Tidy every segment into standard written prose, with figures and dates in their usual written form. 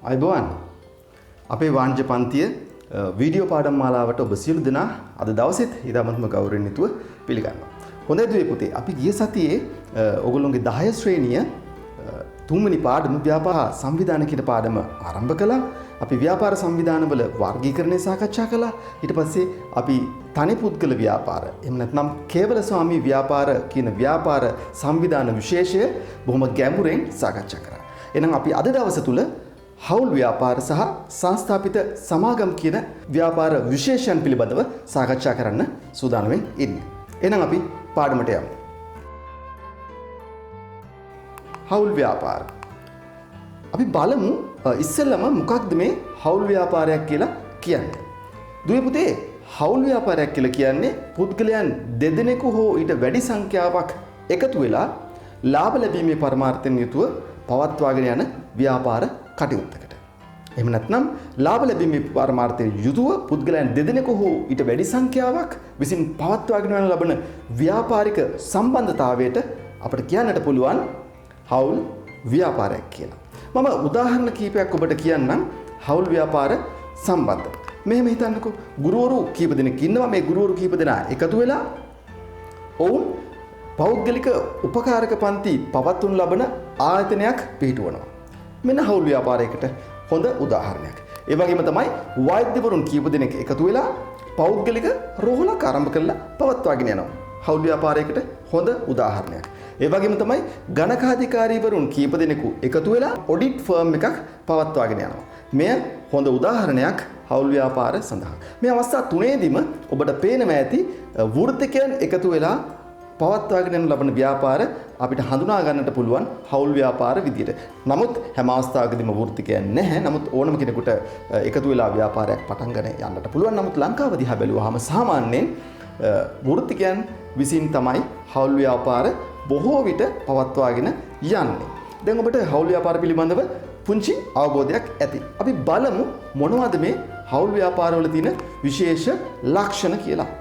අයිබෝවන් අපේ වාණිජ්‍ය පන්තිය වීඩියෝ පාඩම් මාලාවට ඔබ සියලු දෙනා අද දවසෙත් ඉතාමත්ම ගෞරවයෙන් යුතුව පිළිගන්නවා. හොඳයි දුවේ පුතේ අපි ගිය සතියේ ඔයගොල්ලෝගේ 10 ශ්‍රේණිය තුන්වෙනි පාඩම ව්‍යාපාර සංවිධාන කියන පාඩම ආරම්භ කළා. අපි ව්‍යාපාර සංවිධානවල වර්ගීකරණය සාකච්ඡා කළා. ඊට පස්සේ අපි තනි පුද්ගල ව්‍යාපාර එහෙම නැත්නම් කේවල ස්වාමී ව්‍යාපාර කියන ව්‍යාපාර සංවිධාන විශේෂය බොහොම ගැඹුරෙන් සාකච්ඡා කරා. එහෙනම් අපි අද දවස තුල හවුල් ව්‍යාපාර සහ සංස්ථාපිත සමාගම් කියන ව්‍යාපාර විශේෂයන් පිළිබඳව සාකච්ඡා කරන්න සූදානම් ඉන්නේ. එහෙනම් අපි පාඩමට යමු. හවුල් ව්‍යාපාර. අපි බලමු ඉස්සෙල්ලම මොකක්ද මේ හවුල් ව්‍යාපාරයක් කියලා කියන්නේ. දුවේ පුතේ හවුල් ව්‍යාපාරයක් කියලා කියන්නේ පුද්ගලයන් දෙදෙනෙකු හෝ ඊට වැඩි සංඛ්‍යාවක් එකතු වෙලා ලාභ ලැබීමේ පරමාර්ථයෙන් යුතුව පවත්වාගෙන යන ව්‍යාපාර කටයුත්තකට. එහෙම නැත්නම් ලාභ ලැබීමේ පරමාර්ථයෙන් යුතුව පුද්ගලයන් දෙදෙනෙකු හෝ ඊට වැඩි සංඛ්‍යාවක් විසින් පවත්වාගෙන යන ලබන ව්‍යාපාරික සම්බන්ධතාවයට අපිට කියන්නට පුළුවන් හවුල් ව්‍යාපාරයක් කියලා. මම උදාහරණ කීපයක් ඔබට කියන්නම් හවුල් ව්‍යාපාර සම්බන්ධ. මෙහෙම හිතන්නකෝ ගුරුවරු කීප දෙනෙක් ඉන්නවා. මේ ගුරුවරු කීප දෙනා එකතු වෙලා ඔවුන් පෞද්ගලික උපකාරක පන්ති පවත්වනු ලබන ආයතනයක් පිහිටුවනවා. මෙන්න හවුල් ව්‍යාපාරයකට හොඳ උදාහරණයක්. ඒ වගේම තමයි වෛද්‍යවරුන් කීප දෙනෙක් එකතු වෙලා පෞද්ගලික රෝහලක් ආරම්භ කරලා පවත්වාගෙන යනවා. හවුල් ව්‍යාපාරයකට හොඳ උදාහරණයක්. ඒ වගේම තමයි ගණකාධිකාරීවරුන් කීප දෙනෙකු එකතු වෙලා ඔඩිට් ෆර්ම් එකක් පවත්වාගෙන යනවා. මෙය හොඳ උදාහරණයක් හවුල් ව්‍යාපාර සඳහා. මේ අවස්ථා තුනේදීම ඔබට පේනවා ඇති වෘත්තිකයන් එකතු වෙලා පවත්වාගෙන යන ලබන ව්‍යාපාර අපිට හඳුනා ගන්නට පුළුවන් හවුල් ව්‍යාපාර විදියට. නමුත් හැම අවස්ථාවකදීම වෘත්තිකයන් නැහැ. නමුත් ඕනම කෙනෙකුට එකතු වෙලා ව්‍යාපාරයක් පටන් ගන්න යන්නට පුළුවන්. නමුත් ලංකාව දිහා බැලුවාම සාමාන්‍යයෙන් වෘත්තිකයන් විසින් තමයි හවුල් ව්‍යාපාර බොහෝ විට පවත්වාගෙන යන්නේ. දැන් ඔබට හවුල් ව්‍යාපාර පිළිබඳව පුංචි අවබෝධයක් ඇති. අපි බලමු මොනවද මේ හවුල් ව්‍යාපාරවල තියෙන විශේෂ ලක්ෂණ කියලා.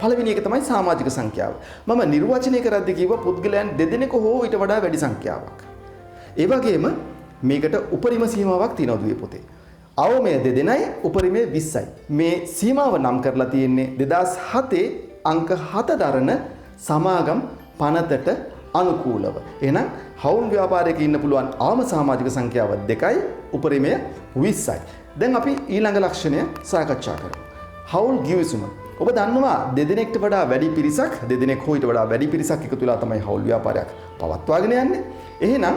පළවෙනි එක තමයි සමාජික සංඛ්‍යාව. මම නිර්වචනය කරද්දී කිව්වා පුද්ගලයන් දෙදෙනෙකු හෝ ඊට වඩා වැඩි සංඛ්‍යාවක්. ඒ වගේම මේකට උපරිම සීමාවක් තියෙනවා දුවේ පුතේ. අවමය දෙදෙනයි උපරිමය 20යි. මේ සීමාව නම් කරලා තියෙන්නේ 2007 අංක 7 දරන සමාගම් පනතට අනුකූලව. එහෙනම් හවුල් ව්‍යාපාරයක ඉන්න පුළුවන් අවම සමාජික සංඛ්‍යාව 2යි උපරිමය 20යි. දැන් අපි ඊළඟ ලක්ෂණය සාකච්ඡා කරමු. හවුල් ගිවිසුම. ඔබ දන්නවා දෙදෙනෙක්ට වඩා වැඩි පිරිසක් දෙදෙනෙක් හෝ ඊට වඩා වැඩි පිරිසක් එකතු වෙලා තමයි හවුල් ව්‍යාපාරයක් පවත්වාගෙන යන්නේ. එහෙනම්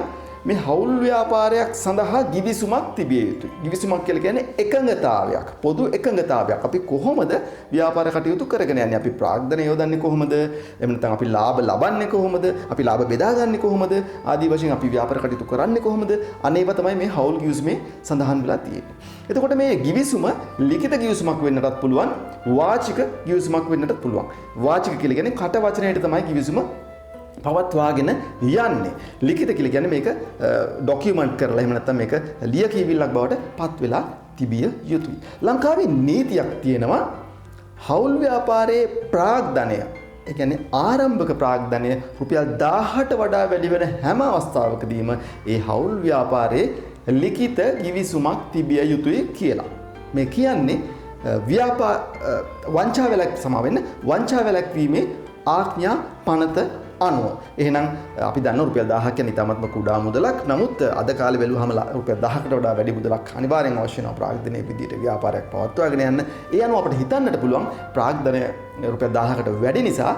මේ හවුල් ව්‍යාපාරයක් සඳහා ගිවිසුමක් තිබිය යුතුයි. ගිවිසුමක් කියලා කියන්නේ එකඟතාවයක්, පොදු එකඟතාවයක්. අපි කොහොමද ව්‍යාපාර කටයුතු කරගෙන යන්නේ? අපි ප්‍රාග්ධනය යොදන්නේ කොහොමද? එහෙම නැත්නම් අපි ලාභ ලබන්නේ කොහොමද? අපි ලාභ බෙදාගන්නේ කොහොමද? ආදී වශයෙන් අපි ව්‍යාපාර කටයුතු කරන්නේ කොහොමද? අනේව තමයි මේ හවුල් ගිවිසුමේ සඳහන් වෙලා තියෙන්නේ. එතකොට මේ ගිවිසුම ලිඛිත ගිවිසුමක් වෙන්නටත් පුළුවන්, වාචික ගිවිසුමක් වෙන්නටත් පුළුවන්. වාචික කියලා කියන්නේ කට වචනයට තමයි ගිවිසුම පවත්වාගෙන යන්නේ. ලිඛිත කියලා කියන්නේ මේක ડોකියුමන්ට් කරලා එහෙම නැත්නම් මේක ලියකියවිල්ලක් බවට පත් වෙලා තිබිය යුතුයි. ලංකාවේ නීතියක් තියෙනවා හවුල් ව්‍යාපාරයේ ප්‍රාග්ධනය. ඒ කියන්නේ ආරම්භක ප්‍රාග්ධනය රුපියල් 1000ට වඩා වැඩි වෙන හැම අවස්ථාවකදීම ඒ හවුල් ව්‍යාපාරයේ ලිඛිත ගිවිසුමක් තිබිය යුතුයි කියලා. මේ කියන්නේ වංචා වැළැක්වීමේ ආඥා පනත අනුව. එහෙනම් අපි දන්න රුපියල් 1000ක් කියන්නේ ඉතාමත්ම කුඩා මුදලක්. නමුත් අද කාලේ බැලුවහම රුපියල් 1000කට වඩා වැඩි මුදලක් අනිවාර්යෙන් අවශ්‍ය වෙනවා ප්‍රාග්ධනයේ විදිහට ව්‍යාපාරයක් පවත්වාගෙන යන්න. ඒ අනුව අපිට හිතන්නට පුළුවන් ප්‍රාග්ධනය රුපියල් 1000කට වැඩි නිසා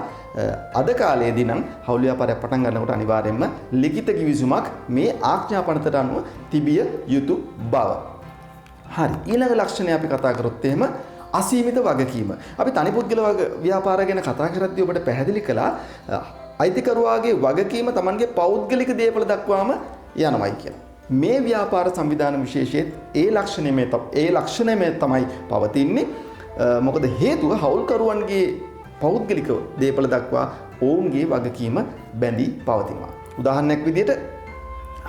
අද කාලයේදී නම් හවුල් ව්‍යාපාරයක් පටන් ගන්නකොට අනිවාර්යෙන්ම ලිඛිත ගිවිසුමක් මේ ආඥා පනතට අනුව තිබිය යුතු බව. හරි. ඊළඟ ලක්ෂණය අපි කතා කරොත් එහෙම අසීමිත වගකීම. අපි තනි පුද්ගල ව්‍යාපාර ගැන කතා කරද්දී ඔබට පැහැදිලි කළා අයිතිකරුවාගේ වගකීම Tamanගේ පෞද්ගලික දේපල දක්වාම යනවායි කියලා. මේ ව්‍යාපාර සංවිධාන විශේෂයේත් ඒ ලක්ෂණය තමයි පවතින්නේ. මොකද හේතුව හවුල්කරුවන්ගේ පෞද්ගලික දේපල දක්වා ඔවුන්ගේ වගකීම බැඳී පවතිනවා. උදාහරණයක් විදිහට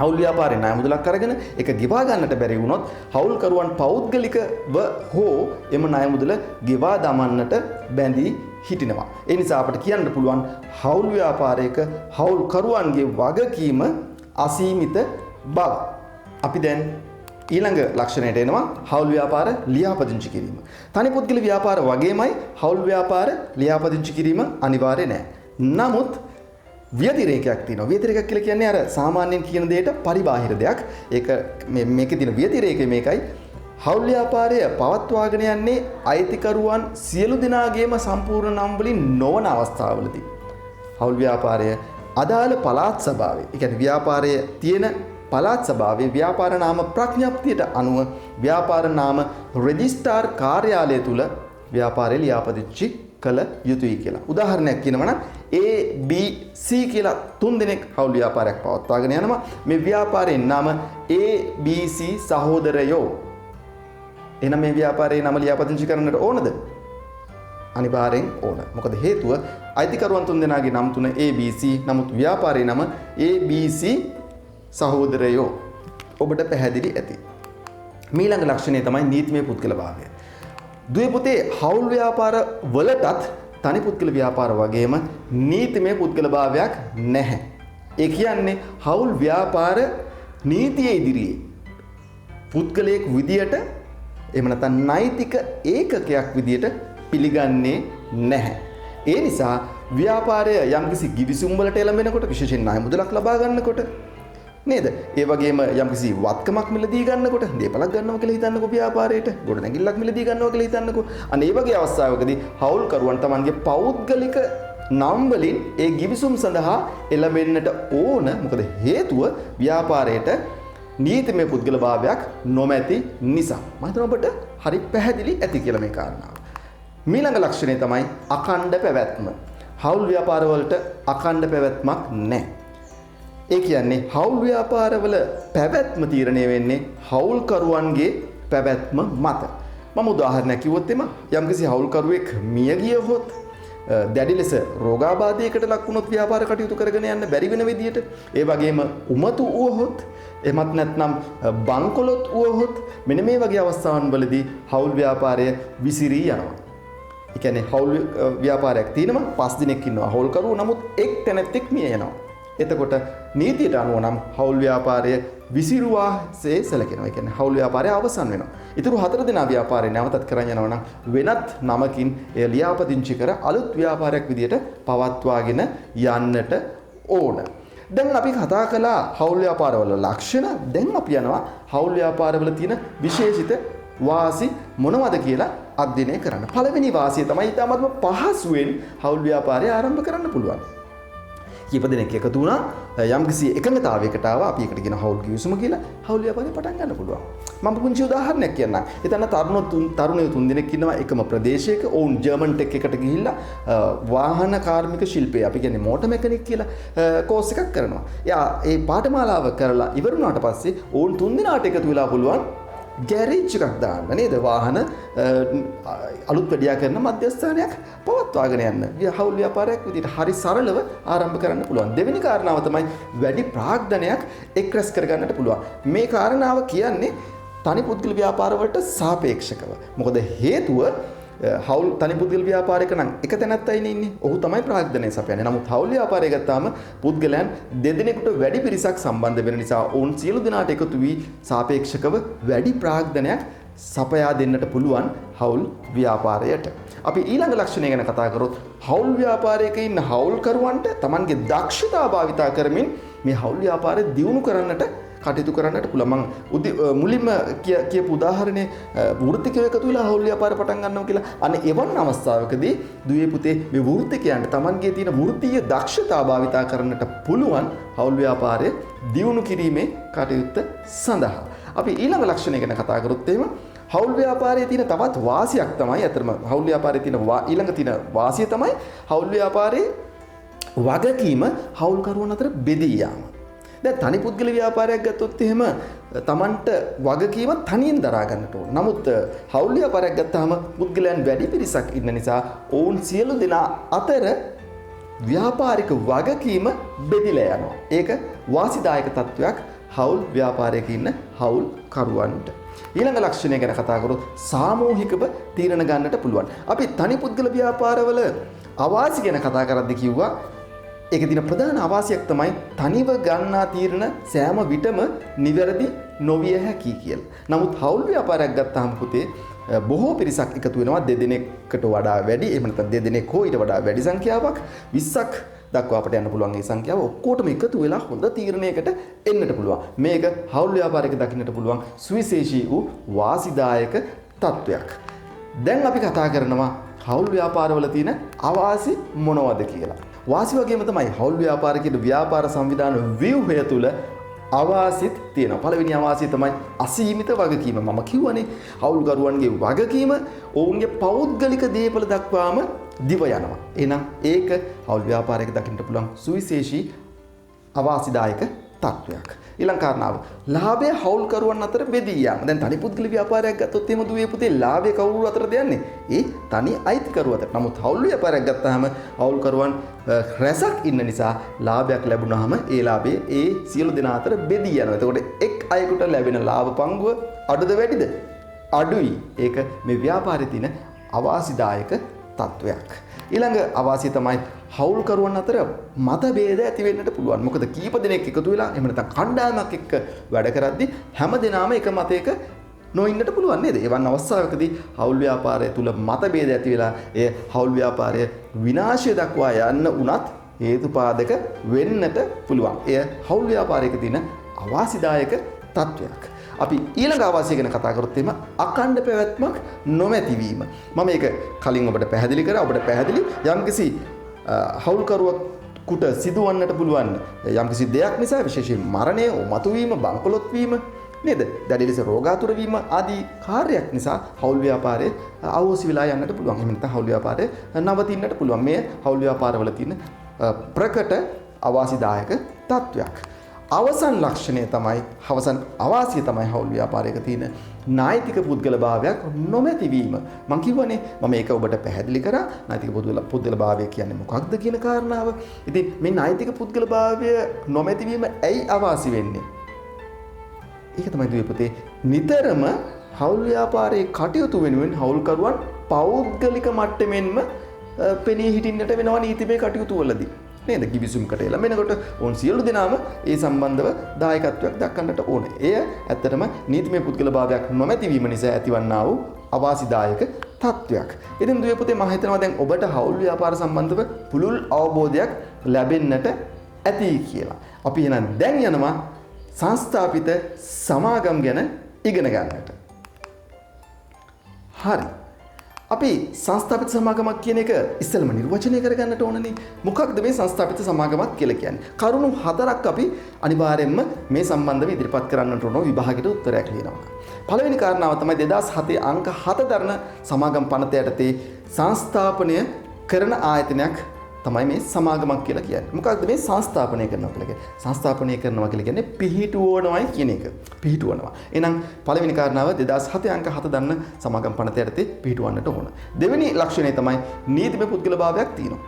හවුල් ව්‍යාපාරේ ණය මුදලක් අරගෙන ඒක ගෙවා ගන්නට බැරි වුණොත් හවුල්කරුවන් පෞද්ගලිකව හෝ එම ණය මුදල ගෙවා දමන්නට බැඳී හිටිනවා. ඒ නිසා අපිට කියන්න පුළුවන් හවුල් ව්‍යාපාරයක හවුල්කරුවන්ගේ වගකීම අසීමිත බව. අපි දැන් ඊළඟ ලක්ෂණයට එනවා හවුල් ව්‍යාපාර ලියාපදිංචි කිරීම. තනි පුද්ගල ව්‍යාපාර වගේමයි හවුල් ව්‍යාපාර ලියාපදිංචි කිරීම අනිවාර්ය නැහැ. නමුත් ව්‍යතිරේකයක් තියෙනවා. ව්‍යතිරේකයක් කියලා කියන්නේ අර සාමාන්‍යයෙන් කියන දෙයට පරිබාහිර දෙයක්. ඒක මේකේ තියෙන ව්‍යතිරේකය මේකයි. හවුල් ව්‍යාපාරය පවත්වාගෙන යන්නේ අයිතිකරුවන් සියලු දෙනාගේම සම්පූර්ණ නම් වලින් නොවන අවස්ථාවලදී හවුල් ව්‍යාපාරය අදාළ පළාත් සභාවේ, ඒ කියන්නේ ව්‍යාපාරයේ තියෙන පළාත් සභාවේ ව්‍යාපාර නාම ප්‍රඥප්තියට අනුව ව්‍යාපාර නාම රෙජිස්ට්‍රාර් කාර්යාලය තුල ව්‍යාපාරය ලියාපදිංචි කළ යුතුයි කියලා. උදාහරණයක් කියනවා නම් ABC කියලා 3 දෙනෙක් හවුල් ව්‍යාපාරයක් පවත්වාගෙන යනවා. මේ ව්‍යාපාරයේ නම ABC සහෝදරයෝ. එහෙනම් මේ ව්‍යාපාරයේ නම ලියාපදිංචි කරන්නට ඕනද? අනිවාර්යෙන් ඕන. මොකද හේතුව අයිතිකරුවන් 3 දෙනාගේ නම් තුන ABC. නමුත් ව්‍යාපාරයේ නම ABC සහෝදරයෝ. ඔබට පැහැදිලි ඇති. ඊළඟ ලක්ෂණය තමයි නීතිමය පුද්ගලභාවය. දුවේ පුතේ හවුල් ව්‍යාපාර වලටත් තනි පුද්ගල ව්‍යාපාර වගේම නීතිමය පුද්ගලභාවයක් නැහැ. ඒ කියන්නේ හවුල් ව්‍යාපාර නීතිය ඉදිරියේ පුද්ගලයෙක් විදියට එහෙම නැත්නම් නෛතික ඒකකයක් විදියට පිළිගන්නේ නැහැ. ඒ නිසා ව්‍යාපාරය යම්කිසි ගිවිසුම් වලට එළඹෙනකොට විශේෂයෙන් ණය මුදලක් ලබා ගන්නකොට නේද? ඒ වගේම යම්කිසි වත්කමක් මිලදී ගන්නකොට දීපලක් ගන්නවා කියලා හිතන්නකෝ ව්‍යාපාරයට. ගොඩනැගිල්ලක් මිලදී ගන්නවා කියලා හිතන්නකෝ. අන්න ඒ වගේ අවස්ථාවකදී හවුල්කරුවන් තමන්ගේ පෞද්ගලික නම් වලින් ඒ ගිවිසුම් සඳහා එළඹෙන්නට ඕන. මොකද හේතුව ව්‍යාපාරයට නීතිමය පුද්ගලභාවයක් නොමැති නිසා. මම හිතනවා ඔබට හරි පැහැදිලි ඇති කියලා මේ කාරණාව. ඊළඟ ලක්ෂණය තමයි අඛණ්ඩ පැවැත්ම. හවුල් ව්‍යාපාර වලට අඛණ්ඩ පැවැත්මක් නැහැ. ඒ කියන්නේ හවුල් ව්‍යාපාරවල පැවැත්ම තීරණය වෙන්නේ හවුල්කරුවන්ගේ පැවැත්ම මත. මම උදාහරණයක් කිව්වොත් යම්කිසි හවුල්කරුවෙක් මිය ගියහොත් දැඩි ලෙස රෝගාබාධයකට ලක් වුණොත් ව්‍යාපාර කටයුතු කරගෙන යන්න බැරි වෙන විදියට, ඒ වගේම උමතු වුවහොත්, එමත් නැත්නම් බංකොලොත් වුවහොත්, මෙන්න මේ වගේ අවස්ථාවන් වලදී හවුල් ව්‍යාපාරය විසිරී යනවා. ඒ කියන්නේ හවුල් ව්‍යාපාරයක් තියෙනවා 5 දිනක් ඉන්නවා හවුල්කරුවෝ, නමුත් එක් තැනැත්තෙක් මිය යනවා. එතකොට නීතියට අනුව නම් හවුල් ව්‍යාපාරය විසිරුවාසේ සැලකෙනවා. ඒ කියන්නේ හවුල් ව්‍යාපාරය අවසන් වෙනවා. ඊටු 4 දෙනා ව්‍යාපාරය නැවතත් කරන් යනවා නම් වෙනත් නමකින් එය ලියාපදිංචි කර අලුත් ව්‍යාපාරයක් විදියට පවත්වාගෙන යන්නට ඕන. දැන් අපි කතා කළා හවුල් ව්‍යාපාරවල ලක්ෂණ. දැන් අපි යනවා හවුල් ව්‍යාපාරවල තියෙන විශේෂිත වාසි මොනවද කියලා අධ්‍යයනය කරන්න. පළවෙනි වාසිය තමයි ඊටමත්ම පහසුවෙන් හවුල් ව්‍යාපාරය ආරම්භ කරන්න පුළුවන්. කීප දෙනෙක් එකතු වුණා යම්කිසි එකඟතාවයකට ආවා. අපි ඒකට කියන හවුල් ගිවිසුම කියලා. හවුල් ව්‍යාපාරය පටන් ගන්න පුළුවන්. මම පුංචි උදාහරණයක් කියන්නම්. එතන තරුණයෝ 3 දෙනෙක් ඉන්නවා එකම ප්‍රදේශයක. ඔවුන් ජර්මන් ටෙක් එකට ගිහිල්ලා වාහන කාර්මික ශිල්පය, අපි කියන්නේ මෝටර් මෙකැනික් කියලා කෝස් එකක් කරනවා. එයා ඒ පාඨමාලාව කරලා ඉවර වුණාට පස්සේ ඔවුන් 3 දෙනාට එකතු වෙලා පුළුවන් ගෑරේජ් එකක් දාන්න නේද? වාහන අලුත් වැඩියා කරන මධ්‍යස්ථානයක් පවත්වාගෙන යන්න. හවුල් ව්‍යාපාරයක් විදිහට හරි සරලව ආරම්භ කරන්න පුළුවන්. දෙවෙනි කාරණාව තමයි වැඩි ප්‍රාග්ධනයක් එක්රැස් කරගන්නට පුළුවන්. මේ කාරණාව කියන්නේ තනි පුද්ගල ව්‍යාපාර වලට සාපේක්ෂකව. මොකද හේතුව හවුල් තනි පුද්ගල ව්‍යාපාරයක නම් එක තැනත්තයිනේ ඉන්නේ. ඔහු තමයි ප්‍රාග්ධනය සපයන්නේ. නමුත් හවුල් ව්‍යාපාරය ගත්තාම පුද්ගලයන් දෙදෙනෙකුට වැඩි පිරිසක් සම්බන්ධ වෙන නිසා ඔවුන් සියලු දෙනාට එකතු වී සාපේක්ෂකව වැඩි ප්‍රාග්ධනයක් සපයා දෙන්නට පුළුවන් හවුල් ව්‍යාපාරයට. අපි ඊළඟ ලක්ෂණය ගැන කතා කරොත් හවුල් ව්‍යාපාරයක ඉන්න හවුල්කරුවන්ට Tamanගේ දක්ෂතා භාවිතා කරමින් මේ හවුල් ව්‍යාපාරය දියුණු කරන්නට කටයුතු කරන්නට පුළුවන්. මම මුලින්ම කියපු උදාහරණේ වෘත්තිකයෝ එකතු වෙලා හවුල් ව්‍යාපාර පටන් ගන්නවා කියලා. අනේ එවන් අවස්ථාවකදී දුවේ පුතේ මේ වෘත්තිකයන්ට Tamanගේ තියෙන වෘත්තීය දක්ෂතා භාවිතා කරන්නට පුළුවන් හවුල් ව්‍යාපාරය දියුණු කිරීමේ කටයුත්ත සඳහා. අපි ඊළඟ ලක්ෂණය ගැන කතා කරොත් එහෙම හවුල් ව්‍යාපාරයේ තියෙන තවත් වාසියක් තමයි අතරම හවුල් ව්‍යාපාරයේ තියෙන ඊළඟ තියෙන වාසිය තමයි හවුල් ව්‍යාපාරයේ වගකීම හවුල්කරුවන් අතර බෙදී යාම. දැන් තනි පුද්ගල ව්‍යාපාරයක් ගත්තොත් එහෙම Tamanට වගකීම තනියෙන් දරා ගන්නට ඕන. නමුත් හවුල් ව්‍යාපාරයක් ගත්තාම පුද්ගලයන් වැඩි පිරිසක් ඉන්න නිසා ඔවුන් සියලු දෙනා අතර ව්‍යාපාරික වගකීම බෙදිලා යනවා. ඒක වාසිදායක තත්වයක් හවුල් ව්‍යාපාරයක ඉන්න හවුල් කරුවන්ට. ඊළඟ ලක්ෂණය ගැන කතා කරොත් සාමූහිකව තීරණ ගන්නට පුළුවන්. අපි තනි පුද්ගල ව්‍යාපාරවල අවාසි ගැන කතා කරද්දී කිව්වා ඒක දින ප්‍රධාන අවාසියක් තමයි තනිව ගන්නා තීරණ සෑම විටම නිවැරදි නොවිය හැකි කියලා. නමුත් හවුල් ව්‍යාපාරයක් ගත්තාම පුතේ බොහෝ පිරිසක් එකතු වෙනවා දෙදෙනෙක්කට වඩා වැඩි එහෙම නැත්නම් දෙදෙනෙක් හෝ ඊට වඩා වැඩි සංඛ්‍යාවක් 20ක් දක්වා අපිට යන්න පුළුවන්. ඒ සංඛ්‍යාව ඔක්කොටම එකතු වෙලා හොඳ තීරණයකට එන්නට පුළුවන්. මේක හවුල් ව්‍යාපාරයක දකින්නට පුළුවන් සුවිශේෂී වූ වාසිදායක තත්වයක්. දැන් අපි කතා කරනවා හවුල් ව්‍යාපාරවල තියෙන අවාසි මොනවද කියලා. වාසි වගේම තමයි හවුල් ව්‍යාපාරිකයේ ව්‍යාපාර සංවිධාන ව්‍යුහය තුල අවාසිත් තියෙනවා. පළවෙනි අවාසිය තමයි අසීමිත වගකීම. මම කිව්වනේ හවුල්කරුවන්ගේ වගකීම ඔවුන්ගේ පෞද්ගලික දේපල දක්වාම දිව යනවා. එහෙනම් ඒක හවුල් ව්‍යාපාරයක දකින්න පුළුවන් සුවිශේෂී අවාසිදායක තත්වයක්. ඊළඟ කාරණාව ලාභය හවුල්කරුවන් අතර බෙදී යාම. දැන් තනි පුද්ගල ව්‍යාපාරයක් ගත්තොත් එහෙම දුවේ පුතේ ලාභය කවුරු අතරද යන්නේ? ඒ තනි අයිතිකරුව අතර. නමුත් හවුල් ව්‍යාපාරයක් ගත්තාම හවුල්කරුවන් රැසක් ඉන්න නිසා ලාභයක් ලැබුණාම ඒ ලාභය ඒ සියලු දෙනා අතර බෙදී යනවා. එතකොට එක් අයෙකුට ලැබෙන ලාභ පංගුව අඩුද වැඩිද? අඩුයි. ඒක මේ ව්‍යාපාරයේ තියෙන අවාසිදායක තත්වයක්. ඊළඟ අවාසිය තමයි හවුල්කරුවන් අතර මතභේද ඇති වෙන්නට පුළුවන්. මොකද කීප දෙනෙක් එකතු වෙලා එහෙම නැත්නම් කණ්ඩායමක් එක්ක වැඩ කරද්දී හැම දිනම එක මතයක නොඉන්නට පුළුවන් නේද? එවන් අවස්ථාවකදී හවුල් ව්‍යාපාරය තුල මතභේද ඇති වෙලා එය හවුල් ව්‍යාපාරය විනාශය දක්වා යන්න උනත් හේතුපාදක වෙන්නට පුළුවන්. එය හවුල් ව්‍යාපාරයක තියෙන අවාසිදායක තත්වයක්. අපි ඊළඟ අවාසිය ගැන කතා කරොත් එimhe අඛණ්ඩ පැවැත්මක් නොමැතිවීම. මම මේක කලින් ඔබට පැහැදිලි කරා. ඔබට පැහැදිලි යම්කිසි හවුල්කරුවෙකුට සිදුවන්නට පුළුවන් යම්කිසි දෙයක් නිසා විශේෂයෙන් මරණය, මතුවීම, බංකොලොත් වීම නේද? දැඩි ලෙස රෝගාතුර වීම ආදී කාර්යයක් නිසා හවුල් ව්‍යාපාරයේ අවශ්‍ය වෙලා යන්නට පුළුවන්. එහෙම නැත්නම් හවුල් ව්‍යාපාරය නවතින්නට පුළුවන්. මේ හවුල් ව්‍යාපාරවල තියෙන ප්‍රකට අවාසිදායක තත්වයක්. අවසන් ලක්ෂණය තමයි අවසන් අවාසිය තමයි හවුල් ව්‍යාපාරයක තියෙන නායිතික පුද්ගල භාවයක් නොමැතිවීම. මම කිව්වනේ මම ඒක ඔබට පැහැදිලි කරා. නායිතික පුද්ගල භාවය කියන්නේ මොකක්ද කියන කාරණාව. ඉතින් මේ නායිතික පුද්ගල භාවය නොමැතිවීම ඇයි අවාසි වෙන්නේ? ඒක තමයි දුවේ පුතේ නිතරම හවුල් ව්‍යාපාරයේ කටයුතු වෙනුවෙන් හවුල්කරුවන් පෞද්ගලික මට්ටමින්ම පෙනී හිටින්නට වෙනවා නීතිමය කටයුතු වලදී. නේද? කිවිසුම්කට එළඹෙනකොට ඔවුන් සියලු දෙනාම ඒ සම්බන්ධව දායකත්වයක් දක්වන්නට ඕනේ. එය ඇත්තටම නීතිමය පුද්ගල භාවයක් නොමැතිවීම නිසා ඇතිවන්නා වූ අවාසිදායක තත්වයක්. ඉතින් දුවේ පුතේ මම හිතනවා දැන් ඔබට හවුල් ව්‍යාපාර සම්බන්ධව පුළුල් අවබෝධයක් ලැබෙන්නට ඇති කියලා. අපි එහෙනම් දැන් යනවා සංස්ථාපිත සමාගම් ගැන ඉගෙන ගන්නට. හරි. අපි සංස්ථාපිත සමාගමක් කියන එක ඉස්සෙල්ලම නිර්වචනය කරගන්නට ඕනනේ. මොකක්ද මේ සංස්ථාපිත සමාගමක් කියලා කියන්නේ? කරුණු 4ක් අපි අනිවාර්යයෙන්ම මේ සම්බන්ධව ඉදිරිපත් කරන්නට ඕන විභාගයට උත්තරයක් ලියනවා. පළවෙනි කාරණාව තමයි 2007 අංක 7 දරන සමාගම් පනත යටතේ සංස්ථාපනය කරන ආයතනයක් තමයි මේ සමාගමක් කියලා කියන්නේ. මොකක්ද මේ සංස්ථාපනය කරනවා කියලා කියන්නේ? සංස්ථාපනය කරනවා කියලා කියන්නේ පිහිටුවනවායි කියන එක. පිහිටුවනවා. එහෙනම් පළවෙනි කාරණාව 2007 අංක 7 දන්න සමාගම් පනත යටතේ පිහිටුවන්නට ඕන. දෙවෙනි ලක්ෂණය තමයි නීතිමය පුද්ගල භාවයක් තියෙනවා.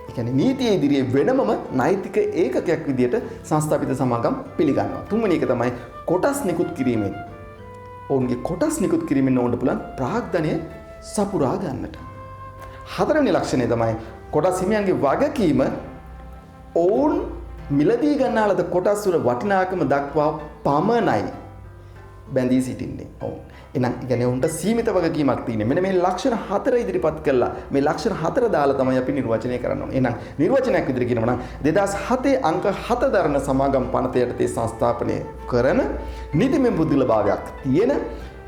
ඒ කියන්නේ නීතියේ ඉදිරියේ වෙනමම නෛතික ඒකකයක් විදියට සංස්ථාපිත සමාගම් පිළිගන්නවා. තුන්වෙනි එක තමයි කොටස් නිකුත් කිරීමෙන්. ඔවුන්ගේ කොටස් නිකුත් කිරීමෙන් ඕනට පුළුවන් ප්‍රාග්ධනය සපුරා ගන්නට. හතරවෙනි ලක්ෂණය තමයි කොටස් හිමියන්ගේ වගකීම ඔවුන් මිලදී ගන්නා ලද කොටස් වල වටිනාකම දක්වා පමණයි බැඳී සිටින්නේ. ඔවුන්. එහෙනම් කියන්නේ උන්ට සීමිත වගකීමක් තියෙනවා. මෙන්න මේ ලක්ෂණ 4 ඉදිරිපත් කළා. මේ ලක්ෂණ 4 දාලා තමයි අපි නිර්වචනය කරන්න ඕනේ. එහෙනම් නිර්වචනයක් විදිහට කියනවා නම් 2007 අංක 7 දරන සමාගම් පනත යටතේ සංස්ථාපනය කරන නීතිමය පුද්ගල භාවයක් තියෙන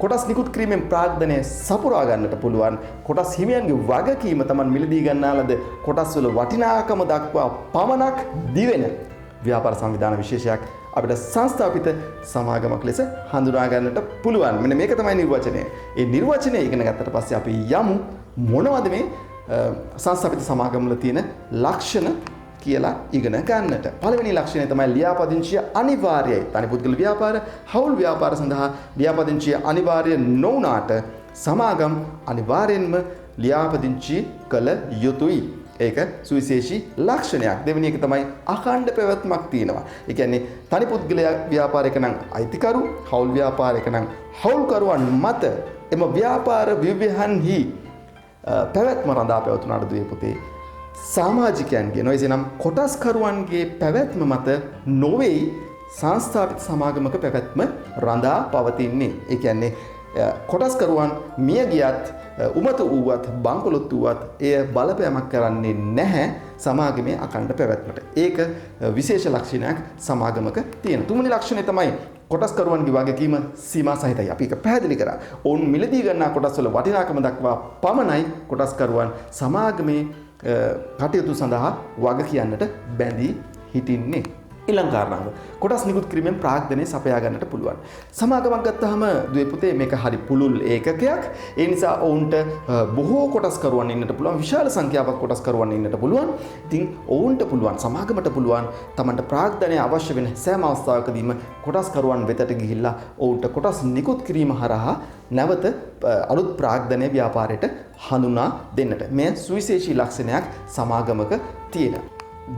කොටස් නිකුත් කිරීමෙන් ප්‍රාග්ධනය සපුරා ගන්නට පුළුවන් කොටස් හිමියන්ගේ වගකීම තමයි මිලදී ගන්නා ලද කොටස් වල වටිනාකම දක්වා පමණක් දිවෙන ව්‍යාපාර සංවිධාන විශේෂයක් අපිට සංස්ථාපිත සමාගමක් ලෙස හඳුනා ගන්නට පුළුවන්. මෙන්න මේක තමයි නිර්වචනය. ඒ නිර්වචනය ඉගෙන ගත්තට පස්සේ අපි යමු මොනවද මේ සංස්ථාපිත සමාගම් වල තියෙන ලක්ෂණ කියලා ඉගෙන ගන්නට. පළවෙනි ලක්ෂණය තමයි ලියාපදිංචිය අනිවාර්යයි. තනි පුද්ගල ව්‍යාපාර, හවුල් ව්‍යාපාර සඳහා ලියාපදිංචිය අනිවාර්ය නොවුනාට සමාගම් අනිවාර්යෙන්ම ලියාපදිංචි කළ යුතුයි. ඒක සුවිශේෂී ලක්ෂණයක්. දෙවෙනි එක තමයි අඛණ්ඩ පැවැත්මක් තියෙනවා. ඒ කියන්නේ තනි පුද්ගල ව්‍යාපාරයක නම් අයිතිකරු, හවුල් ව්‍යාපාරයක නම් හවුල්කරුවන් මත එම ව්‍යාපාර ව්‍යවහන්හි පැවැත්ම රඳා පැවතුනාට දුවේ පුතේ සමාජිකයන්ගේ නොයසනම් කොටස්කරුවන්ගේ පැවැත්ම මත නොවේ සංස්ථාපිත සමාගමක පැවැත්ම රඳා පවතින්නේ. ඒ කියන්නේ කොටස්කරුවන් මිය ගියත් උමතු වූවත් බංකොලොත්තු වූවත් එය බලපෑමක් කරන්නේ නැහැ සමාගමේ අඛණ්ඩ පැවැත්මට. ඒක විශේෂ ලක්ෂණයක් සමාගමක තියෙන. තුන්වෙනි ලක්ෂණය තමයි කොටස්කරුවන්ගේ වගකීම සීමා සහිතයි. අපි ඒක පැහැදිලි කරා. ඔවුන් මිලදී ගන්නා කොටස්වල වටිනාකම දක්වා පමණයි කොටස්කරුවන් සමාගමේ කටයුතු සඳහා වග කියන්නට බැඳී හිටින්නේ. ඊළඟ කාරණාව කොටස් නිකුත් කිරීමෙන් ප්‍රාග්ධනය සපයා ගන්නට පුළුවන්. සමාගමක් ගත්තාම දුවේ පුතේ මේක හරි පුළුල් ඒකකයක්. ඒ නිසා ඔවුන්ට බොහෝ කොටස්කරුවන් ඉන්නට පුළුවන්. විශාල සංඛ්‍යාවක් කොටස්කරුවන් ඉන්නට පුළුවන්. ඉතින් ඔවුන්ට පුළුවන් සමාගමට පුළුවන් තමන්ට ප්‍රාග්ධනය අවශ්‍ය වෙන සෑම අවස්ථාවකදීම කොටස්කරුවන් වෙතට ගිහිල්ලා ඔවුන්ට කොටස් නිකුත් කිරීම හරහා නැවත අලුත් ප්‍රාග්ධනය ව්‍යාපාරයට හඳුනා දෙන්නට. මේ සුවිශේෂී ලක්ෂණයක් සමාගමක තියෙනවා.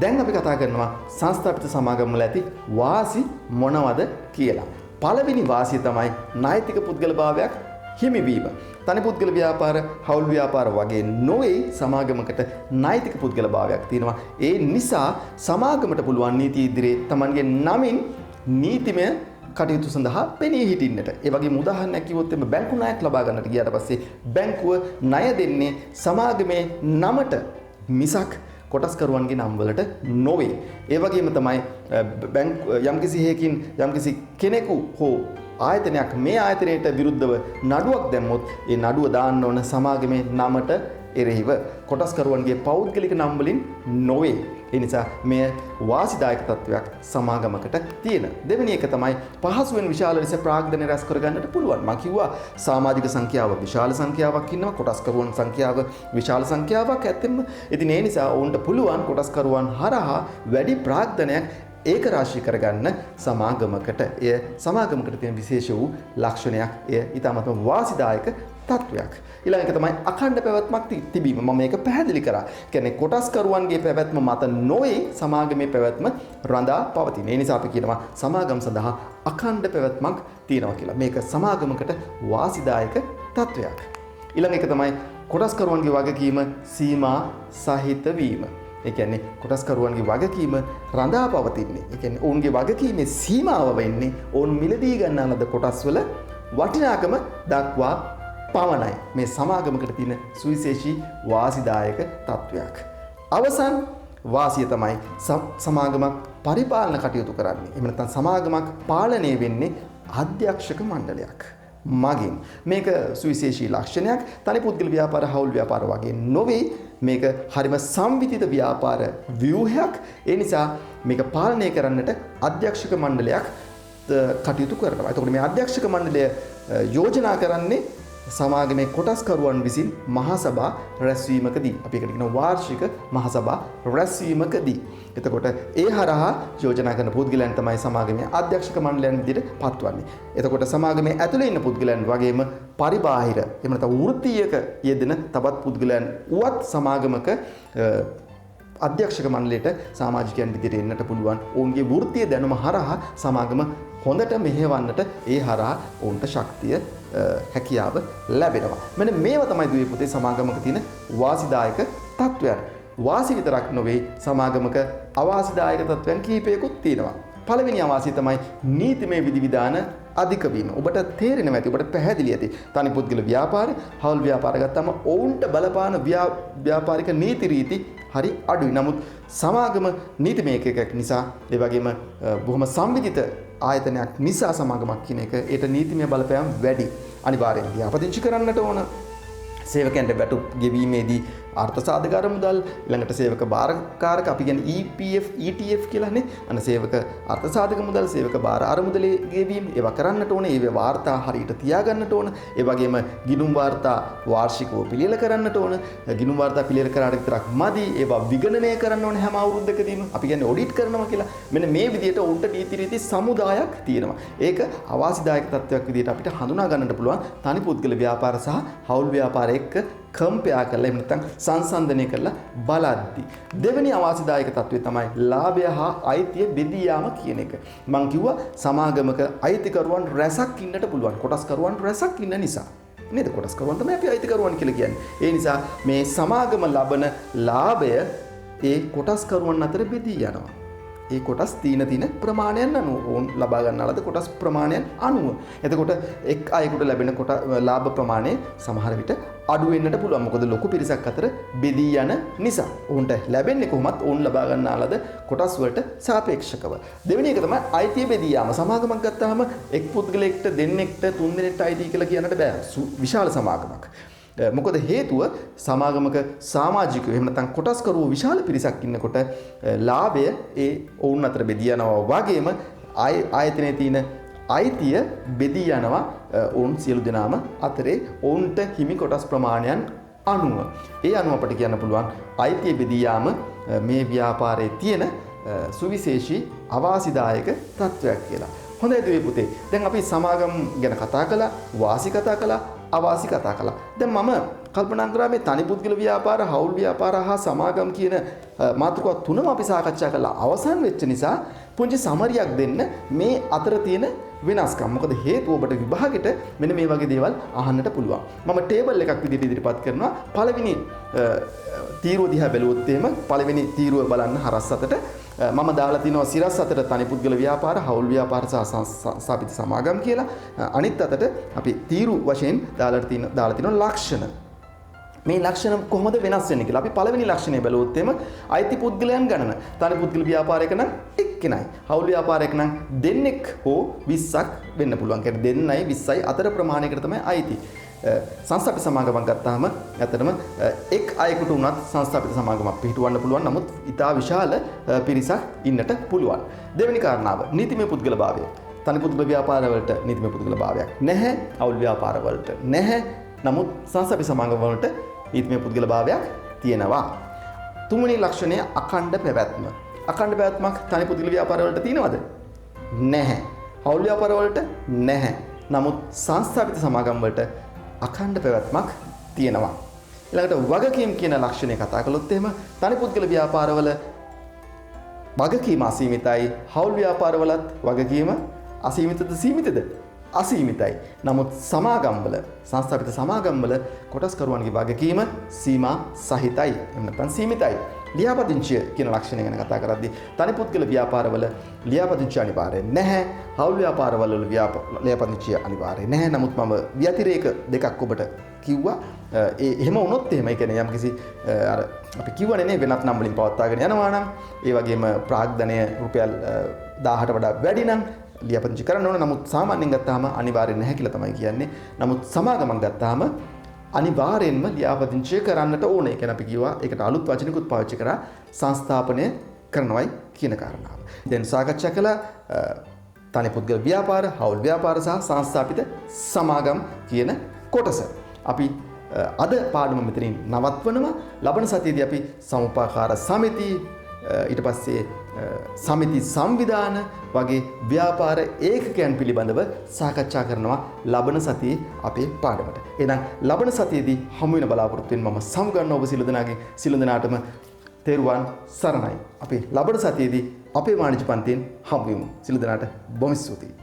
දැන් අපි කතා කරනවා සංස්ථාපිත සමාගම් වල ඇති වාසි මොනවද කියලා. පළවෙනි වාසිය තමයි නෛතික පුද්ගලභාවයක් හිමිවීම. තනි පුද්ගල ව්‍යාපාර, හවුල් ව්‍යාපාර වගේ නොවේ සමාගමකට නෛතික පුද්ගලභාවයක් තියෙනවා. ඒ නිසා සමාගමට පුළුවන් නීති ඉදිරියේ Tamanගේ නමින් නීතිමය කටයුතු සඳහා පෙනී හිටින්නට. ඒ වගේම උදාහරණයක් කිව්වොත් එimhe බැංකු ණයක් ලබා ගන්නට ගියාට පස්සේ බැංකුව ණය දෙන්නේ සමාගමේ නමට මිසක් කොටස්කරුවන්ගේ නම් වලට නොවේ. ඒ වගේම තමයි යම්කිසි හේකින් යම්කිසි කෙනෙකු හෝ ආයතනයක් මේ ආයතනයට විරුද්ධව නඩුවක් දැම්මොත් ඒ නඩුව දාන්න ඕන සමාගමේ නමට එරෙහිව කොටස්කරුවන්ගේ පෞද්ගලික නම් වලින් නොවේ. ඒ නිසා මෙය වාසිදායක තත්වයක් සමාගමකට තියෙන. දෙවෙනි එක තමයි පහසුවෙන් විශාල ලෙස ප්‍රාග්ධනය රැස් කරගන්නට පුළුවන්. මම කිව්වා සමාජික සංඛ්‍යාව විශාල සංඛ්‍යාවක් ඉන්නවා, කොටස්කරුවන් සංඛ්‍යාව විශාල සංඛ්‍යාවක් ඇත්තෙම. ඉතින් ඒ නිසා ඔවුන්ට පුළුවන් කොටස්කරුවන් හරහා වැඩි ප්‍රාග්ධනයක් ඒක රාශී කරගන්න සමාගමකට. එය සමාගමකට තියෙන විශේෂ වූ ලක්ෂණයක්. එය ඊටමත් වාසිදායක තත්වයක්. ඊළඟ එක තමයි අඛණ්ඩ පැවැත්මක් තිබීම. මම මේක පැහැදිලි කරා. කියන්නේ කොටස්කරුවන්ගේ පැවැත්ම මත නොවේ සමාගමේ පැවැත්ම රඳා පවතින. ඒ නිසා අපි කියනවා සමාගම් සඳහා අඛණ්ඩ පැවැත්මක් තියෙනවා කියලා. මේක සමාගමකට වාසිදායක තත්වයක්. ඊළඟ එක තමයි කොටස්කරුවන්ගේ වගකීම සීමා සහිත වීම. ඒ කියන්නේ කොටස්කරුවන්ගේ වගකීම රඳා පවතින්නේ. ඒ කියන්නේ ඔවුන්ගේ වගකීමේ සීමාව වෙන්නේ ඔවුන් මිලදී ගන්නා ලද කොටස්වල වටිනාකම දක්වා පමණයි. මේ සමාගමකට තියෙන සුවිශේෂී වාසිදායක තත්වයක්. අවසන් වාසිය තමයි සමාගමක් පරිපාලන කටයුතු කරන්නේ. එහෙම නැත්නම් සමාගමක් පාලනය වෙන්නේ අධ්‍යක්ෂක මණ්ඩලයක් මගින්. මේක සුවිශේෂී ලක්ෂණයක්. තනි පුද්ගල ව්‍යාපාර, හවුල් ව්‍යාපාර වගේ නොවේ. මේක හරිම සංවිධිත ව්‍යාපාර ව්‍යුහයක්. ඒ නිසා මේක පාලනය කරන්නට අධ්‍යක්ෂක මණ්ඩලයක් කටයුතු කරනවා. එතකොට මේ අධ්‍යක්ෂක මණ්ඩලය යෝජනා කරන්නේ සමාගමේ කොටස්කරුවන් විසින් මහසභා රැස්වීමකදී. අපි ඒකට කියනවා වාර්ෂික මහසභා රැස්වීමකදී. එතකොට ඒ හරහා යෝජනා කරන පුද්ගලයන් තමයි සමාගමේ අධ්‍යක්ෂක මණ්ඩලයන් විදිහට පත්වන්නේ. එතකොට සමාගමේ ඇතුළේ ඉන්න පුද්ගලයන් වගේම පරිබාහිර එහෙම නැත්නම් වෘත්තීයක යෙදෙන තවත් පුද්ගලයන් උවත් සමාගමක අධ්‍යක්ෂක මණ්ඩලයට සමාජිකයන් විදිහට එන්නට පුළුවන්. ඔවුන්ගේ වෘත්තීය දැනුම හරහා සමාගම හොඳට මෙහෙවන්නට ඒ හරහා ඔවුන්ට ශක්තිය හැකියාව ලැබෙනවා. මෙන්න මේවා තමයි දුවේ පුතේ සමාගමක තියෙන වාසිදායක තත්වයන්. වාසි විතරක් නොවේ සමාගමක අවාසිදායක තත්වයන් කීපයකුත් තියෙනවා. පළවෙනි අවාසිය තමයි නීතිමය විධිවිධාන අධික වීම. ඔබට තේරෙනවා ඇති, ඔබට පැහැදිලි ඇති. තනි පුද්ගල ව්‍යාපාර, හවුල් ව්‍යාපාර ගත්තාම ඔවුන්ට බලපාන ව්‍යාපාරික නීති රීති හරි අඩුයි. නමුත් සමාගම නීතිමය එකකයක් නිසා, ඒ වගේම බොහොම සංවිධිත ආයතනයක් නිසා සමාගමක් කියන එක ඒට නීතිමය බලපෑම් වැඩි. අනිවාර්යෙන් ව්‍යාපදිංචි කරන්නට ඕන. සේවකයන්ට වැටුප් ගෙවීමේදී අර්ථ සාධක අරමුදල්, ඊළඟට සේවක භාරකාරක අපි කියන්නේ EPF ETF කියලානේ. අන්න සේවක අර්ථ සාධක මුදල්, සේවක භාර අරමුදලේ ගෙවීම ඒවා කරන්නට ඕනේ. ඒවේ වාර්තා හරියට තියාගන්නට ඕන. ඒ වගේම ගිණුම් වාර්තා වාර්ෂිකව පිළියෙල කරන්නට ඕන. ගිණුම් වාර්තා පිළියෙල කරාට විතරක් මදි. ඒවා විගණනය කරන්න ඕනේ හැම අවුරුද්දකදීම. අපි කියන්නේ ඔඩිට් කරනවා කියලා. මෙන්න මේ විදිහට උන්ට නීති රීති සමුදායක් තියෙනවා. ඒක අවාසිදායක තත්ත්වයක් විදිහට අපිට හඳුනා ගන්නට පුළුවන්. තනි පුද්ගල ව්‍යාපාර සහ හවුල් ව්‍යාපාර එක්ක කම්පයා කරලා එහෙම නැත්නම් සංසන්දනය කරලා බලද්දී. දෙවෙනි අවාසිදායක තත්ත්වය තමයි ලාභය හා අයිතිය බෙදී යාම කියන එක. මම කිව්වා සමාගමක අයිතිකරුවන් රැසක් ඉන්නට පුළුවන්. කොටස්කරුවන් රැසක් ඉන්න නිසා. නේද? කොටස්කරුවන් තමයි අපි අයිතිකරුවන් කියලා කියන්නේ. ඒ නිසා මේ සමාගම ලබන ලාභය ඒ කොටස්කරුවන් අතර බෙදී යනවා. ඒ කොටස් තීන ප්‍රමාණයන් අනුව ඕන් ලබා ගන්නා ලද කොටස් ප්‍රමාණයන් අනුව. එතකොට එක් අයෙකුට ලැබෙන ලාභ ප්‍රමාණය සමහර විට අඩු වෙන්නට පුළුවන්. මොකද ලොකු පිරිසක් අතර බෙදී යන නිසා. ඔවුන්ට ලැබෙන්නේ කොහොමත් ඔවුන් ලබා ගන්නා ලද කොටස් වලට සාපේක්ෂකව. දෙවෙනි එක තමයි අයිතිය බෙදී යාම. සමාගමක් ගත්තාම එක් පුද්ගලයෙක්ට දෙන්නෙක්ට තුන් දෙනෙක්ට අයිති කියලා කියන්නට බෑ. විශාල සමාගමක්. මොකද හේතුව සමාගමක සමාජිකයෝ එහෙම නැත්නම් කොටස්කරුවෝ විශාල පිරිසක් ඉන්නකොට ලාභය ඒ ඔවුන් අතර බෙදී යනවා වගේම ආයතනයේ තියෙන අයිතිය බෙදී යනවා ඔවුන් සියලු දෙනාම අතරේ ඔවුන්ට හිමි කොටස් ප්‍රමාණයන් අනුව. ඒ අනුව අපිට කියන්න පුළුවන් අයිතිය බෙදී යාම මේ ව්‍යාපාරයේ තියෙන සුවිශේෂී අවාසිදායක තත්වයක් කියලා. හොඳයි දුවේ පුතේ. දැන් අපි සමාගම් ගැන කතා කළා, වාසි කතා කළා, අවාසි කතා කළා. දැන් මම කල්පනා කරා මේ තනි පුද්ගල ව්‍යාපාර, හවුල් ව්‍යාපාර හා සමාගම් කියන මාතෘකා තුනම අපි සාකච්ඡා කළා. අවසන් වෙච්ච නිසා පුංචි සමරියක් දෙන්න මේ අතර තියෙන වෙනස්කම්. මොකද හේතුව ඔබට විභාගෙට මෙන්න මේ වගේ දේවල් අහන්නට පුළුවන්. මම ටේබල් එකක් විදිහට ඉදිරිපත් කරනවා. පළවෙනි තීරුව දිහා බැලුවොත් එහෙම පළවෙනි තීරුව බලන්න හරස් අතට මම දාලා තිනවා සිරස් අතට තනි පුද්ගල ව්‍යාපාර, හවුල් ව්‍යාපාර සහ සංස්ථාපිත සමාගම් කියලා. අනිත් අතට අපි තීරු වශයෙන් දාලා තිනවා ලක්ෂණ. මේ ලක්ෂණ කොහොමද වෙනස් වෙන්නේ කියලා. අපි පළවෙනි ලක්ෂණය බැලුවොත් එම අයිති පුද්ගලයන් ගණන. තනි පුද්ගල ව්‍යාපාරයක නම් එක්කෙනයි. හවුල් ව්‍යාපාරයක නම් දෙන්නෙක් හෝ 20ක් වෙන්න පුළුවන්. කියන්නේ දෙන්නයි 20යි අතර ප්‍රමාණයකට තමයි අයිති. සංස්ථාපිත සමාගමක් ගත්තාම ඇත්තටම එක් අයෙකුට උනත් සංස්ථාපිත සමාගමක් පිහිටවන්න පුළුවන්. නමුත් ඉතා විශාල පිරිසක් ඉන්නට පුළුවන්. දෙවෙනි කාරණාව නීතිමය පුද්ගලභාවය. තනි පුද්ගල ව්‍යාපාරවලට නීතිමය පුද්ගලභාවයක් නැහැ. හවුල් ව්‍යාපාරවලට නැහැ. නමුත් සංස්ථාපිත සමාගම වලට නීතිමය පුද්ගලභාවයක් තියෙනවා. තුන්වෙනි ලක්ෂණය අඛණ්ඩ පැවැත්ම. අඛණ්ඩ පැවැත්මක් තනි පුද්ගල ව්‍යාපාර වලට තියෙනවද? නැහැ. හවුල් ව්‍යාපාර වලට නැහැ. නමුත් සංස්ථාපිත සමාගම් වලට අඛණ්ඩ පැවැත්මක් තියෙනවා. ඊළඟට වගකීම් කියන ලක්ෂණය කතා කළොත් එහෙම තනි පුද්ගල ව්‍යාපාරවල වගකීම අසීමිතයි. හවුල් ව්‍යාපාරවලත් වගකීම අසීමිතද සීමිතද? අසීමිතයි. නමුත් සමාගම්වල සංස්ථාපිත සමාගම්වල කොටස්කරුවන්ගේ වගකීම සීමා සහිතයි. එහෙම නැත්නම් සීමිතයි. ලියාපදිංචිය කියන ලක්ෂණය ගැන කතා කරද්දී තනි පුද්ගල ව්‍යාපාරවල ලියාපදිංචිය අනිවාර්ය නැහැ. හවුල් ව්‍යාපාරවල ලියාපදිංචිය අනිවාර්ය නැහැ. නමුත් මම ව්‍යතිරේක දෙකක් ඔබට කිව්වා. එහෙම වුණොත් එහෙම ඒ කියන්නේ යම්කිසි අර අපි කිව්වනේ නේ වෙනත් නම් වලින් පවත්වාගෙන යනවා නම් ඒ වගේම ප්‍රාග්ධනය රුපියල් 1000ට වඩා වැඩි නම් ලියාපදිංචි කරන්න ඕන. නමුත් සාමාන්‍යයෙන් ගත්තාම අනිවාර්ය නැහැ කියලා තමයි කියන්නේ. නමුත් සමාගමක් ගත්තාම අනිවාර්යෙන්ම ලියාපදිංචි කරන්නට ඕනේ. ඒ කියන්නේ අපි කිව්වා ඒකට අලුත් වචනකුත් පාවිච්චි කරා සංස්ථාපනය කරනවයි කියන කාරණාව. දැන් සාකච්ඡා කළා තනි පුද්ගල ව්‍යාපාර, හවුල් ව්‍යාපාර සහ සංස්ථාපිත සමාගම් කියන කොටස. අපි අද පාඩම මෙතනින් නවත්වනවා. ලබන සතියේදී අපි සමුපාකාර සමිති ඊට පස්සේ සමිති සංවිධාන වගේ ව්‍යාපාර ඒකකයන් පිළිබඳව සාකච්ඡා කරනවා ලබන සතියේ අපේ පාඩමට. එහෙනම් ලබන සතියේදී හමු වෙන බලාපොරොත්තු වෙන මම සමුගන්නවා ඔබ සියලු දෙනාටම තෙරුවන් සරණයි. අපි ලබන සතියේදී අපේ වාණිජ පන්තියෙන් හමු වෙමු. සියලු දෙනාට බොහොම ස්තුතියි.